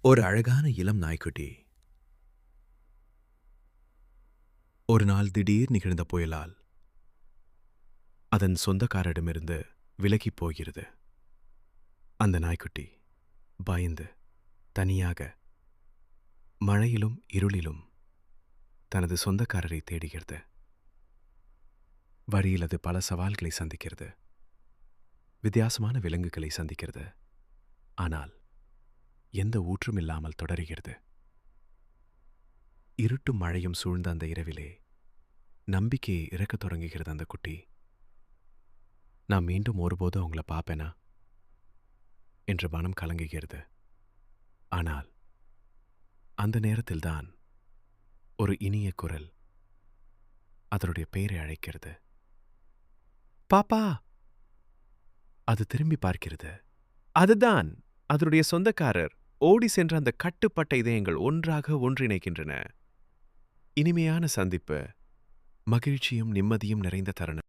ஒரு அழகான இளம் நாய்க்குட்டி. ஒரு நாள் திடீர் நிகழ்ந்த புயலால் அதன் சொந்தக்காரரிடமிருந்து விலகிப் போகிறது. அந்த நாய்க்குட்டி பயந்து தனியாக மழையிலும் இருளிலும் தனது சொந்தக்காரரை தேடுகிறது. வழியில் அது பல சவால்களை சந்திக்கிறது, வித்தியாசமான விலங்குகளை சந்திக்கிறது. ஆனால் எந்த ஊற்றும் இல்லாமல் தொடருகிறது. இருட்டும் மழையும் சூழ்ந்த அந்த இரவிலே நம்பிக்கையை இறக்கத் தொடங்குகிறது அந்த குட்டி. நான் மீண்டும் ஒருபோதும் அவங்கள பார்ப்பேனா என்று மனம் கலங்குகிறது. ஆனால் அந்த நேரத்தில்தான் ஒரு இனிய குரல் அதனுடைய பெயரை அழைக்கிறது. பாப்பா! அது திரும்பி பார்க்கிறது. அதுதான் அதனுடைய சொந்தக்காரர். ஓடி சென்ற அந்த கட்டுப்பட்ட இதயங்கள் ஒன்றாக ஒன்றிணைக்கின்றன. இனிமையான சந்திப்பு, மகிழ்ச்சியும் நிம்மதியும் நிறைந்த தருணம்.